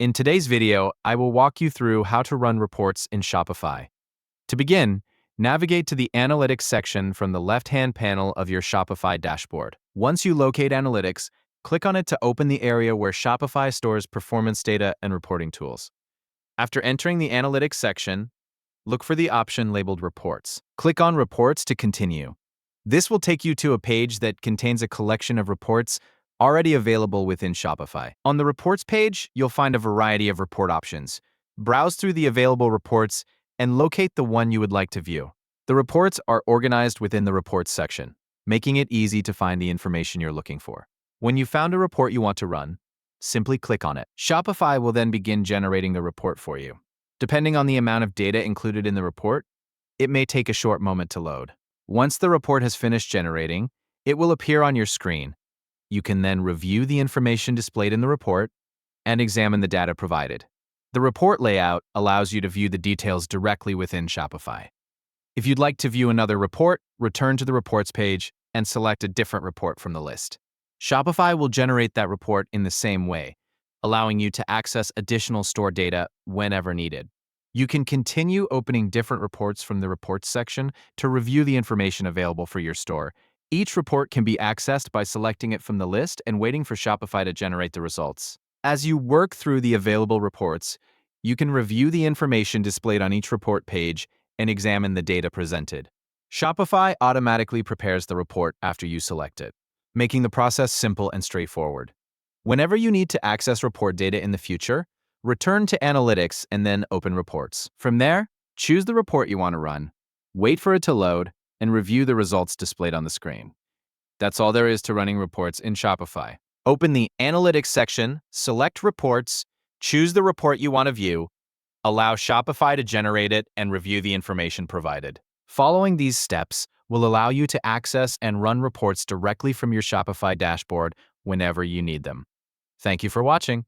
In today's video, I will walk you through how to run reports in Shopify. To begin, navigate to the Analytics section from the left-hand panel of your Shopify dashboard. Once you locate Analytics, click on it to open the area where Shopify stores performance data and reporting tools. After entering the Analytics section, look for the option labeled Reports. Click on Reports to continue. This will take you to a page that contains a collection of reports already available within Shopify. On the Reports page, you'll find a variety of report options. Browse through the available reports and locate the one you would like to view. The reports are organized within the Reports section, making it easy to find the information you're looking for. When you've found a report you want to run, simply click on it. Shopify will then begin generating the report for you. Depending on the amount of data included in the report, it may take a short moment to load. Once the report has finished generating, it will appear on your screen. You can then review the information displayed in the report and examine the data provided. The report layout allows you to view the details directly within Shopify. If you'd like to view another report, return to the Reports page and select a different report from the list. Shopify will generate that report in the same way, allowing you to access additional store data whenever needed. You can continue opening different reports from the Reports section to review the information available for your store. Each report can be accessed by selecting it from the list and waiting for Shopify to generate the results. As you work through the available reports, you can review the information displayed on each report page and examine the data presented. Shopify automatically prepares the report after you select it, making the process simple and straightforward. Whenever you need to access report data in the future, return to Analytics and then open Reports. From there, choose the report you want to run, wait for it to load, and review the results displayed on the screen. That's all there is to running reports in Shopify. Open the Analytics section, select Reports, choose the report you want to view, allow Shopify to generate it, and review the information provided. Following these steps will allow you to access and run reports directly from your Shopify dashboard whenever you need them. Thank you for watching.